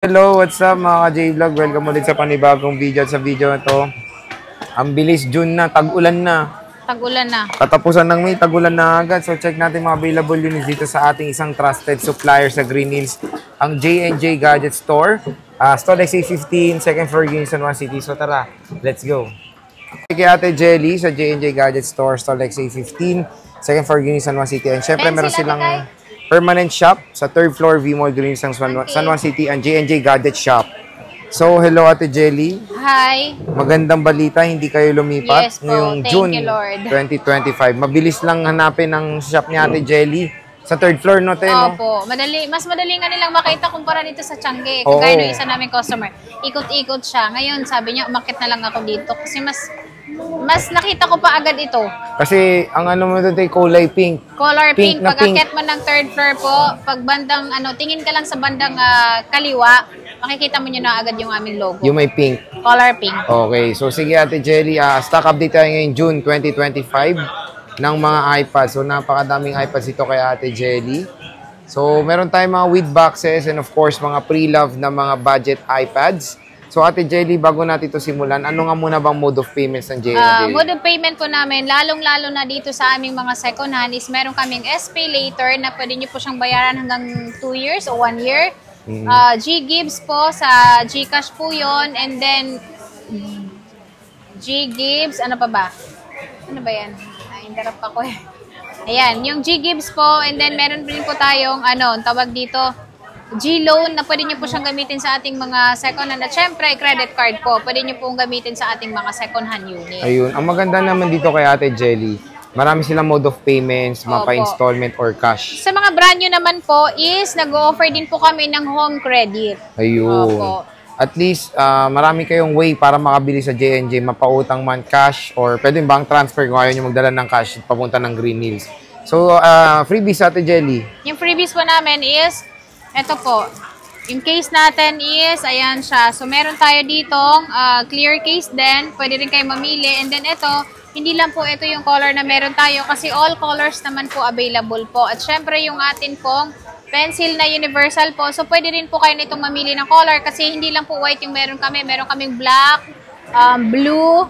Hello, what's up mga ka-J-Vlog? Welcome ulit sa panibagong video. At sa video na to, ang bilis, June na, tag-ulan na. Tag-ulan na. Katapusan ng May, tag-ulan na agad. So check natin mga available units dito sa ating isang trusted supplier sa Green Hills, ang J&J Gadget Store. Store XA15, second floor, San Juan City. So tara, let's go. Kay Ate Jelly sa J&J Gadget Store, Store XA15, second floor, San Juan City. And syempre meron silang permanent shop sa third floor, V-Mall Green San Juan City, ang J&J Gadget Shop. So, hello Ate Jelly. Hi. Magandang balita, hindi kayo lumipat ngayong June 2025. Mabilis lang hanapin ang shop ni Ate Jelly sa third floor, no, te, no? Opo. Mas madali nga nilang makita kumpara dito sa Tiangge. Kagaya ng isa naming customer. Ikot-ikot siya. Ngayon, sabi niya, umakit na lang ako dito kasi mas nakita ko pa agad ito. Kasi ang ano mo ito, kulay pink. Color pink. Pag akit mo ng third floor po, pag bandang, tingin ka lang sa bandang kaliwa, makikita mo nyo na agad yung aming logo. Yung may pink. Color pink. Okay. So, sige Ate Jelly, stock update tayo ngayon June 2025 ng mga iPads. So, napakadaming iPads ito kay Ate Jelly. So, meron tayong mga with boxes and of course, mga pre-love na mga budget iPads. So, Ate Jelly, bago natin ito simulan, ano nga muna bang mode of payments ng J&J? Mode of payment po namin, lalong-lalo na dito sa aming mga second hand is meron kaming SPay later na pwede nyo po siyang bayaran hanggang 2 years o 1 year. G-Gibbs po sa GCash po yon, and then G-Gibbs, ano pa ba? Ano ba yan? Interrupt ako eh. Ayan, yung G-Gibbs po, and then meron rin po tayong, tawag dito, G-Loan na pwede nyo po siyang gamitin sa ating mga second hand. At syempre, credit card po, pwede nyo pong gamitin sa ating mga second hand unit. Ayun, ang maganda naman dito kay Ate Jelly, marami silang mode of payments, mapa-installment or cash. Sa mga brand nyo naman po is nag-offer din po kami ng home credit. Ayun. Opo. At least, marami kayong way para makabili sa J&J, mapautang man cash or pwede bank transfer kung ayaw nyo magdala ng cash papunta ng Green Hills. So, freebies Ate Jelly. Yung freebies po namin is, eto po, yung case natin is, ayan siya. So, meron tayo ditong clear case din. Pwede rin kayo mamili. And then ito, hindi lang po ito yung color na meron tayo kasi all colors naman po available po. At syempre, yung atin pong pencil na universal po. So, pwede rin po kayo nitong mamili ng color kasi hindi lang po white yung meron kami. Meron kaming black, blue,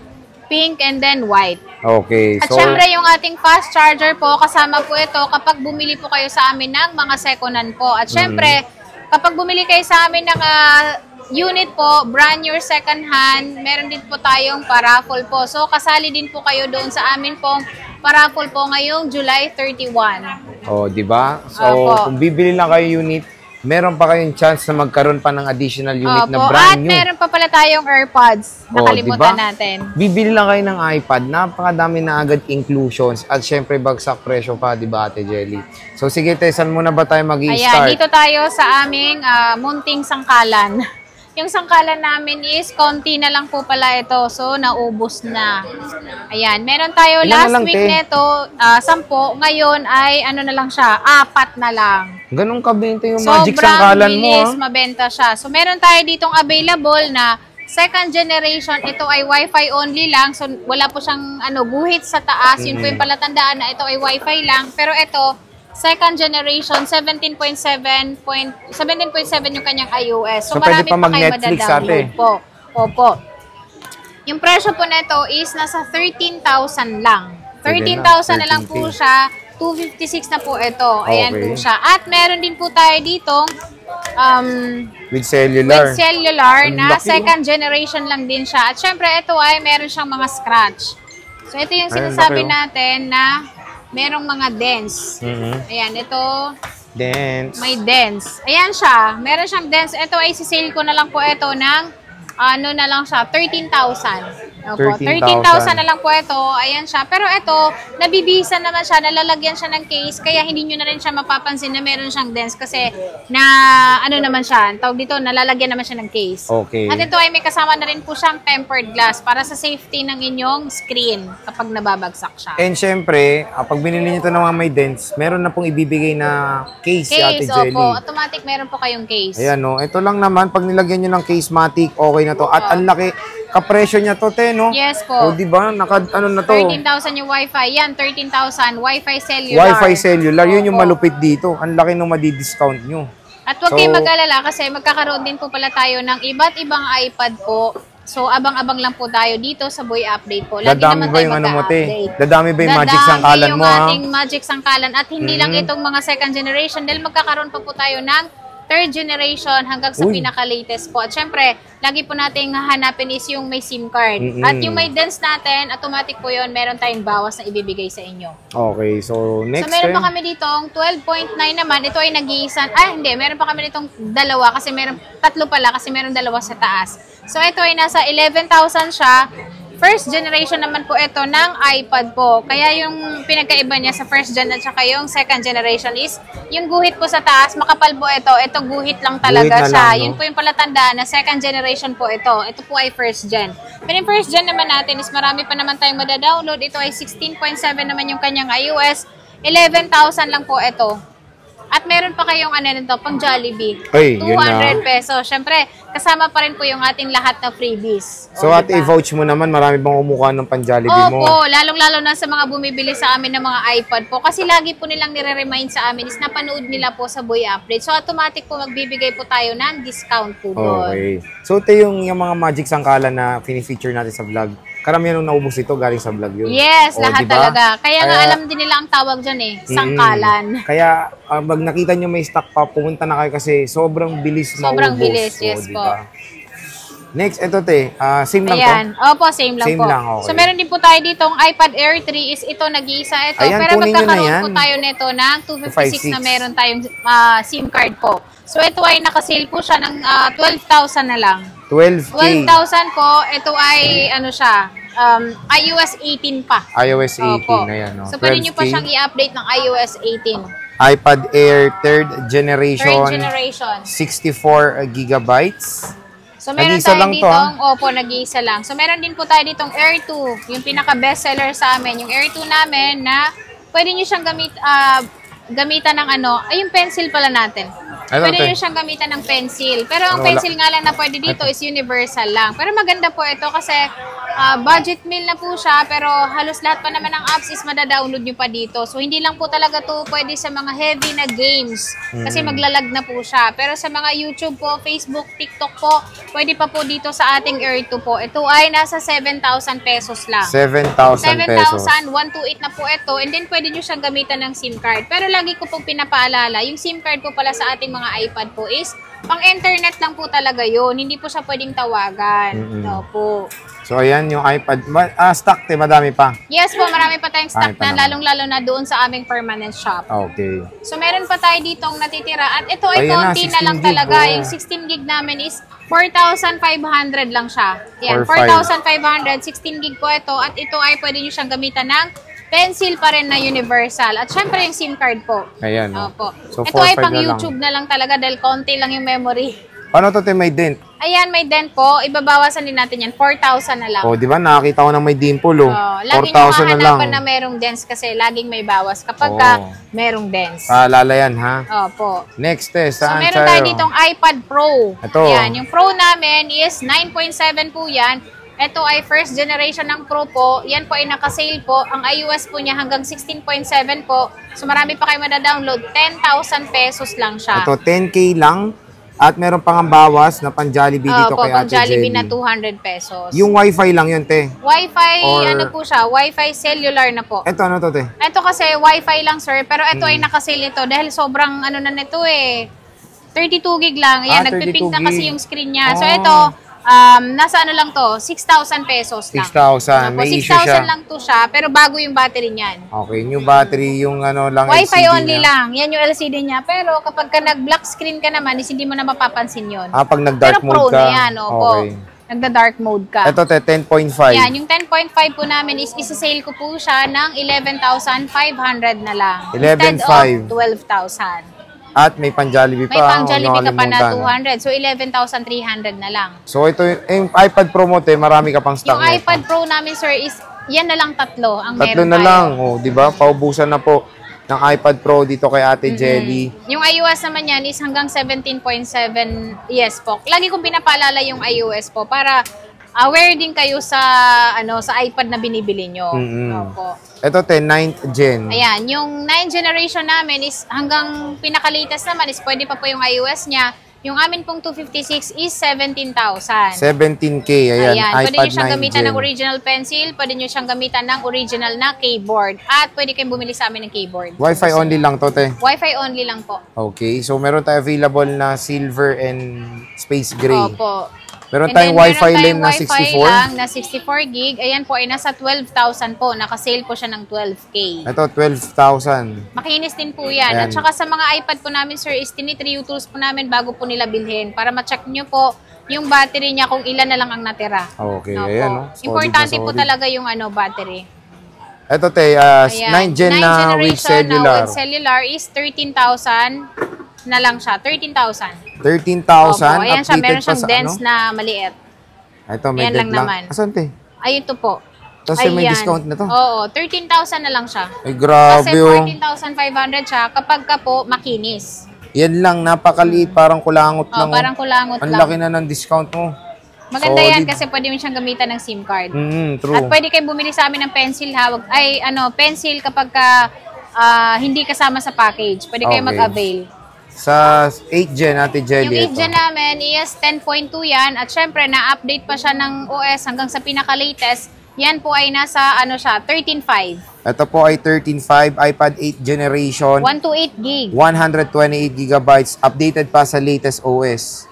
pink, and then white. Okay. At syempre, yung ating fast charger po, kasama po ito kapag bumili po kayo sa amin ng mga second hand po. At syempre, kapag bumili kayo sa amin ng unit po, brand new second hand, meron din po tayong paraffle po. So, kasali din po kayo doon sa amin pong paraffle po ngayong July 31. Oh, di ba? So, kung bibili lang kayo unit, meron pa kayong chance na magkaroon pa ng additional unit na brand new. At meron pa pala tayong AirPods. Nakalimutan natin. Bibili lang kayo ng iPad, napakadami na agad inclusions at syempre bagsak presyo pa, di ba Ate Jelly? So sige, saan muna ba tayo mag-i-start? Ayan, dito tayo sa aming munting sangkalan. Yung sangkalan namin is konti na lang po pala ito. So, naubos na. Ayan, meron tayo last week nito, 10. Ngayon ay ano na lang siya, 4 na lang. Ganun kabenta yung magic sangkalan mo. Sobrang bilis mabenta siya. So, meron tayo ditong available na second generation. Ito ay Wi-Fi only lang. So, wala po siyang guhit sa taas. Yun po yung palatandaan na ito ay Wi-Fi lang. Pero ito, second generation, 17.7 yung kanyang iOS. So marami pa kayo madadownload po. Opo. Yung presyo po nito is nasa 13,000 lang. 13,000 na lang po siya. 256 na po ito. Ayan po siya. At meron din po tayo ditong with cellular na second generation lang din siya. At syempre ito ay meron siyang mga scratch. So ito yung sinasabi natin na merong mga dents. Ayan, ito. Dents. May dents. Ayan siya. Meron siyang dents. Ito ay sisale ko na lang po ito ng na lang siya, 13,000. Opo, 13,000 na lang po ito. Ayan siya. Pero ito, nabibihisan naman siya, nalalagyan siya ng case, kaya hindi nyo na rin siya mapapansin na meron siyang dents kasi naman siya, tawag dito, nalalagyan naman siya ng case. Okay. At ito ay may kasama na rin po siyang tempered glass para sa safety ng inyong screen kapag nababagsak siya. And syempre, pag binili nyo ito ng mga may dents, meron na pong ibibigay na case si Ate Jelly. Opo. Automatic meron po kayong case. Ayan, no. Ito lang naman, pag nilagyan nyo ng case-matic, okay na to. At ang laki, kapresyo niya to, no? Yes po. O, diba? Na to? 13,000 yung Wi-Fi. Yan, 13,000. Wi-Fi cellular. Wi-Fi cellular. Yun yung malupit dito. Ang laki nung madi-discount nyo. At huwag kayong mag-alala kasi magkakaroon din po pala tayo ng iba't ibang iPad po. So, abang-abang lang po tayo dito sa Boy Update po. Lagi Dadami naman ba tayo yung ano mo, te? mag-update. Dadami ba yung magic sangkalan mo, Dadami ha? yung ating magic sangkalan. At hindi lang itong mga second generation dahil magkakaroon pa po tayo ng third generation hanggang sa pinaka-latest po. At syempre, lagi po nating hahanapin is yung may SIM card. At yung may dense natin, automatic po yun, meron tayong bawas na ibibigay sa inyo. Okay, so next So, meron pa kami ditong 12.9 naman. Ito ay nag-iisan. Hindi. Meron pa kami ditong dalawa kasi tatlo pala kasi meron dalawa sa taas. So, ito ay nasa 11,000 siya. First generation naman po ito ng iPad po. Kaya yung pinagkaiba niya sa first gen at saka yung second generation is yung guhit po sa taas, makapal po ito. Ito guhit lang talaga Guhit na siya. lang, no? Yun po yung palatandaan na second generation po ito. Ito po ay first gen. Pero yung first gen naman natin is marami pa naman tayong madadownload. Ito ay 16.7 naman yung kanyang iOS. 11,000 lang po ito. At meron pa kayong nito, pang Jollibee. Ay, yun 200 pesos. Siyempre, kasama pa rin po yung ating lahat na freebies. So, at i-vouch mo naman, marami bang kumukuha ng pan-Jollibee mo? Opo, lalong-lalo na sa mga bumibili sa amin ng mga iPad po. Kasi lagi po nilang nire-remind sa amin is napanood nila po sa Boy Update. So, automatic po magbibigay po tayo ng discount po doon. Okay. So, ito yung mga magic sangkalan na fini-feature natin sa vlog. Karamihan nung naubos ito, galing sa vlog yun. Yes, lahat diba? talaga. Kaya nga alam din nila ang tawag dyan sangkalan. Kaya, pag nakita nyo may stock pa, pumunta na kayo kasi sobrang bilis maubos. Sobrang bilis, yes diba? po. Next, ito te, same lang Ayan. to? Opo, same lang Same po. lang, okay. So, meron din po tayo ditong iPad Air 3 is ito, nag-iisa ito. Ayan, Pero kunin nyo na magkakaroon yan. po tayo nito ng 256 na 256. meron tayong SIM card po. So, ito ay nakasale po siya ng 12,000 na lang. 12K. 12,000 po, ito ay siya, iOS 18 pa. iOS 18 Opo. na yan. No? So, pwede nyo pa 12K. siyang i-update ng iOS 18. iPad Air 3rd generation. 3rd generation. 64 gigabytes. So, meron Nag-iisa tayo lang to, ditong, opo, nag-iisa lang. So, meron din po tayo ditong Air 2, yung pinaka-bestseller sa amin. Yung Air 2 namin na pwede nyo siyang gamitan ng yung pencil pala natin. Pwede nyo siyang gamitan ng pencil. Pero ang pencil nga lang na pwede dito is universal lang. Pero maganda po ito kasi budget meal na po siya, pero halos lahat pa naman ng apps is madadownload nyo pa dito. So, hindi lang po talaga to pwede sa mga heavy na games kasi maglalag na po siya. Pero sa mga YouTube po, Facebook, TikTok po, pwede pa po dito sa ating Air 2 po. Ito ay nasa 7,000 pesos lang. 7,000 pesos. 7,128 na po ito. And then, pwede nyo siyang gamitan ng SIM card. Pero lagi ko pong pinapaalala, yung SIM card po pala sa ating mga iPad po is pang-internet lang po talaga yun. Hindi po siya pwedeng tawagan. No po. So, ayan yung iPad. Stock, madami pa. Yes po, marami pa tayong stock Marami pa na, naman. lalong-lalo na doon sa aming permanent shop. Okay. So, meron pa tayo ditong natitira. At ito ay Ayan na, konti na 16 lang gig, talaga. oh. Yung 16 gig namin is 4,500 lang siya. Yan, 4,500. 4,500. 16 gig po ito. At ito ay pwede nyo siyang gamitan ng pencil pa rin na universal. At syempre yung SIM card po. Ayan. No? Opo. So, Ito ay 4,500 pang na lang. YouTube na lang talaga dahil konti lang yung memory. Paano to, te, may dent? Ayan, may dent po. Ibabawasan din natin yan. 4,000 na lang. Oh, di ba? Nakakita ko na may dimple, oh. Laging 4,000 na lang. mahanapan na merong dents kasi laging may bawas kapag merong dents. Paalala yan, ha? Opo. Next, te, So, saan meron tayo ditong iPad Pro. Ito. Yan, yung Pro namin is 9.7 po yan. Ito ay first generation ng Pro po. Yan po ay nakasale po. Ang iOS po niya hanggang 16.7 po. So, marami pa kayo madadownload. 10,000 pesos lang siya. Ito, 10K lang. At meron pang bawas na pan-Jollibee dito Opo, kay pang Ate Jollibee Jelly. na 200 pesos. Yung Wi-Fi lang yun, te. Wi-Fi, Or- po siya? Wi-Fi cellular na po. Ito, ano to, te? Ito kasi Wi-Fi lang, sir. Pero ito ay nakasale ito dahil sobrang na nito 32 gig lang. Ayan, 32 nagpipink na kasi gig. yung screen niya. So Oh. ito, nasa lang to, 6,000 pesos lang. 6,000. Opo, May issue 6,000 siya. lang to siya, pero bago yung battery niyan. Okay, new battery, yung ano lang Wi-Fi LCD only niya. lang. Yan yung LCD niya. Pero kapag ka nag-black screen ka naman, is hindi mo na mapapansin yun. Pag nag-dark Pero mode Pro ka. na yan, opo. Okay. Nagda-dark mode ka. Ito, te, 10.5. Yan, yung 10.5 po namin is isi-sale ko po siya ng 11,500 na lang. 11,500. Instead of 12,000. At may pan-Jollibee pa. May pang huwag Jollibee ka pa na nakalimutan. 200. So, 11,300 na lang. So, ito yung iPad Pro mo, te, marami ka pang stock Yung nito. iPad Pro namin, sir, is yan na lang tatlo ang Tatlo meron na tayo. lang. Oh, di ba? Paubusan na po ng iPad Pro dito kay Ate Jelly. Yung iOS naman yan is hanggang 17.7. Yes po. Lagi kong pinapaalala yung iOS po para aware din kayo sa sa iPad na binibili nyo. Opo. Ito, 9th gen. Ayan, yung 9th generation namin is hanggang pinaka-latest naman is pwede pa po yung iOS niya. Yung amin pong 256 is 17,000. 17K, ayan, Pwede iPad nyo siyang 9 gamitan gen. ng original pencil, pwede nyo siyang gamitan ng original na keyboard. At pwede kayong bumili sa amin ng keyboard. Wi-Fi only lang to, te. Wi-Fi only lang po. Okay, so meron tayo available na silver and space gray. Opo. Meron And tayong then, Wi-Fi meron lane na tayong 64. Wi-Fi lang na 64 gig. Ayan po ay nasa 12,000 po. Naka-sale po siya ng 12K. Ito, 12,000. Makinis din po yan. Ayan. At saka sa mga iPad po namin, sir, is tinitriyo tools po namin bago po nila bilhin para ma-check nyo po yung battery niya kung ilan na lang ang natira. Okay, Opo. ayan, no? Solid Importante na po solid. talaga yung battery. Ito, te, Ayan. 9 gen na with cellular. Na with cellular is 13,000 na lang siya. 13,000. 13,000. Opo. Ayan siya. Meron Updated pa siyang sa dense na maliit. Ito, may Yan dead lang naman. Asan, te? Ay, ito po. Tapos may Ayan. discount na to. Oo, 13,000 na lang siya. Ay, grabe, Kasi oh. 14,500 siya kapag ka po makinis. Yan lang, napakaliit, parang kulangot lang. Parang kulangot Ang lang. laki na ng discount mo. Maganda yan Solid. kasi pwede mo siyang gamitan ng SIM card. True. At pwede kayo bumili sa amin ng pencil ha. Pencil kapag ka, hindi kasama sa package. Pwede kayo Okay. mag-avail. Sa 8 gen, Ate Jelly. Yung 8 gen namin is 10.2 yan. At syempre, na-update pa siya ng OS hanggang sa pinaka-latest. Yan po ay nasa 13.5. Ito po ay 13.5 iPad 8 generation. 128 gig. 128 gigabytes. Updated pa sa latest OS.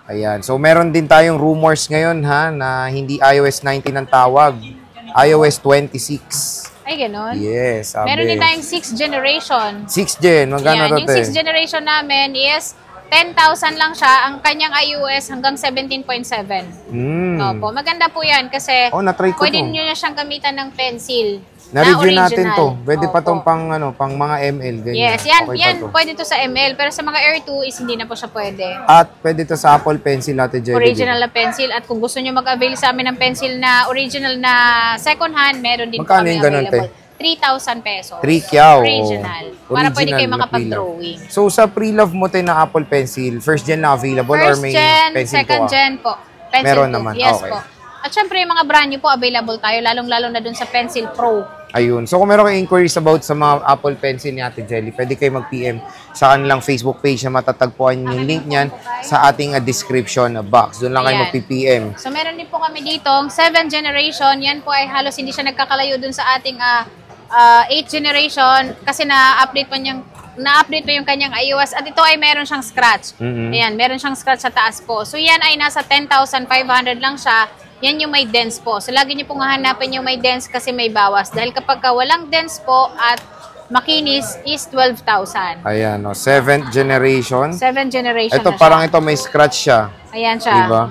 Ayan. So, meron din tayong rumors ngayon, ha, na hindi iOS 19 ang tawag. iOS 26. Ay, ganun. Yes, sabi. Meron din tayong 6th generation. 6 gen. Magkano Yan, to, yung te? 6th generation namin is 10,000 lang siya. Ang kanyang iOS hanggang 17.7. Opo, maganda po yan kasi Oh, na-try ko pwede to. nyo na siyang gamitan ng pencil. Na-review na natin to. original. Pwede pa Opo. tong pang mga ML. Ganyan. Yes, yan, Okay pa yan to. pwede to sa ML. Pero sa mga Air 2 is hindi na po siya pwede. At pwede to sa Apple Pencil, Ate Jelly. Original na pencil. At kung gusto nyo mag-avail sa amin ng pencil na original na second hand, meron din Magkano po kami yung ganun, available. 3,000 pesos. 3 kyaw. Original. Para pwede kayo na makapag-drawing. pre-love. So, sa pre-love mo tayo na Apple Pencil, first gen na available or First may gen, pencil second ko? gen po. Pencil Meron po. naman, Yes okay. po. At syempre, yung mga brand new po, available tayo, lalong-lalo na dun sa Pencil Pro. Ayun. So, kung meron kayong inquiries about sa mga Apple Pencil ni Ate Jelly, pwede kayo mag-PM sa kanilang Facebook page na matatagpuan yung link niyan sa ating description box. Doon lang kayo Ayan. mag-PM. So, meron din po kami ditong 7th generation. Yan po ay halos hindi siya nagkakalayo dun sa ating 8th generation kasi na-update pa yung kanyang iOS at ito ay meron siyang scratch. Ayan, meron siyang scratch sa taas po. So, yan ay nasa 10,500 lang siya. Yan yung may dents po. So, lagi niyo pong hahanapin yung may dents kasi may bawas. Dahil kapag walang dents po at makinis is 12,000. Ayan, 7th generation. 7th generation Ito, na parang siya. ito may scratch siya. Ayan siya. Diba?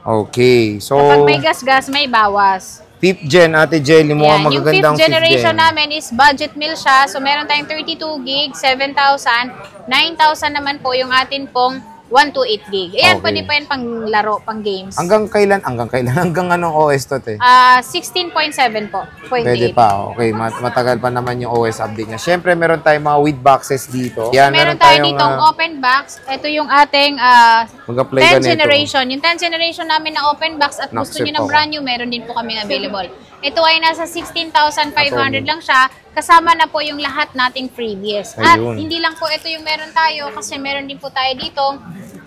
Okay. So, Kapag may gas-gas, may bawas. 5th gen, Ate Jelly, mukhang Ayan, yung magagandang 5th generation 5th gen. namin is budget meal siya. So, meron tayong 32 gig, 7,000. 9,000 naman po yung atin pong 128 gig. Ayan, Okay. pwede pa yan pang laro, pang games. Hanggang kailan? Hanggang anong OS to, te? 16.7 po. 0.8. Pwede pa. Okay, matagal pa naman yung OS update niya. Siyempre, meron tayong mga with boxes dito. Yan, Meron tayo ditong open box. Ito yung ating mag-apply ka 10th nito. generation. Yung 10th generation namin na open box at gusto Naksip nyo ng ako. brand new, meron din po kami available. Ito ay nasa 16,500 lang siya. Kasama na po yung lahat nating freebies. At Ayun. hindi lang po ito yung meron tayo kasi meron din po tayo ditong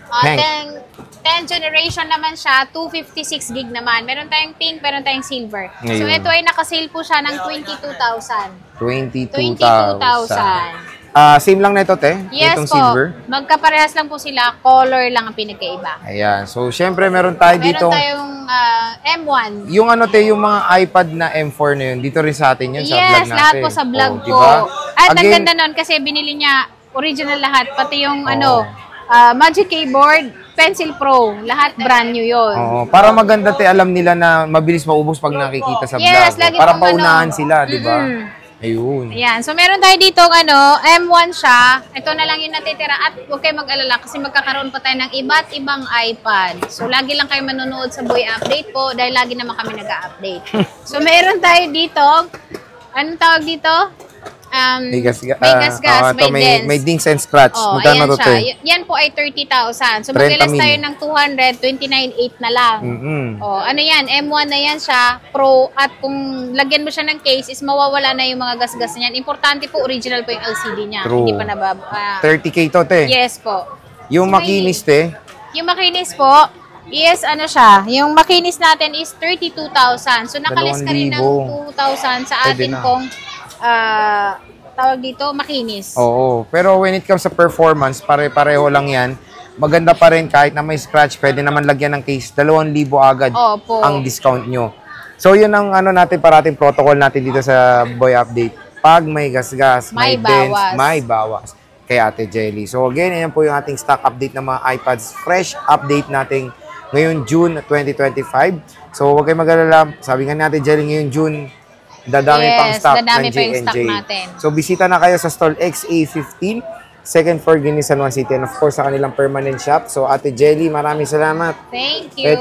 Hank. 10th generation naman siya, 256 gig naman. Meron tayong pink, meron tayong silver. So Ayun. ito ay nakasale po siya ng 22,000. 22,000. Same lang na ito, te? Yes Itong po. silver? Magkaparehas lang po sila. Color lang ang pinagkaiba. Ayan. So, syempre, meron tayo dito. Meron tayong M1. Yung yung mga iPad na M4 na yun, dito rin sa atin yun, sa vlog Yes, natin. lahat po sa vlog Oh, ko. diba? At ang Again, ganda nun kasi binili niya original lahat. Pati yung Oo. Magic Keyboard, Pencil Pro. Lahat brand new yun. Oo, para maganda, te, alam nila na mabilis maubos pag nakikita sa Yes, vlog. lagi Para pong paunahan sila, di ba? Ayun. Ayan. So, meron tayo dito M1 siya. Ito na lang yung natitira. At huwag kayo mag-alala kasi magkakaroon pa tayo ng iba't ibang iPad. So, lagi lang kayo manonood sa Boy Update po dahil lagi naman kami nag-update. So, meron tayo dito. Anong tawag dito? May gasgas. may gasgas, ito, may dents. may dings and scratch. Oh, Magkano ayan to, siya. te? Yan po ay 30,000. So, 30 mag-less mil. tayo ng 200, 29,800 na lang. Mm-mm. Oh, ano yan? M1 na yan siya, Pro. At kung lagyan mo siya ng case, is mawawala na yung mga gasgas niyan. Importante po, original po yung LCD niya. True. Hindi pa nababa. 30K to, te. Yes po. Yung makinis, te. Yung makinis po, yes, ano siya, yung makinis natin is 32,000. So, nakalis ka rin ng 2,000 sa Pwede atin na. pong, tawag dito, makinis. Oo. Pero when it comes sa performance, pare-pareho lang yan. Maganda pa rin kahit na may scratch, pwede naman lagyan ng case. 2,000 agad Opo. ang discount nyo. So, yun ang ano natin, parating protocol natin dito sa Boy Update. Pag may gasgas, may dents, bawas. may bawas kay Ate Jelly. So, again, yan po yung ating stock update ng mga iPads. Fresh update natin ngayon June 2025. So, huwag kayong mag-alala. Sabi nga natin, Jelly, ngayon June, dadami Yes, pang stock dadami ng pa yung J&J. stock natin. So, bisita na kayo sa stall XA15, second floor, Guinea, San Juan City. And of course, sa kanilang permanent shop. So, Ate Jelly, maraming salamat. Thank you.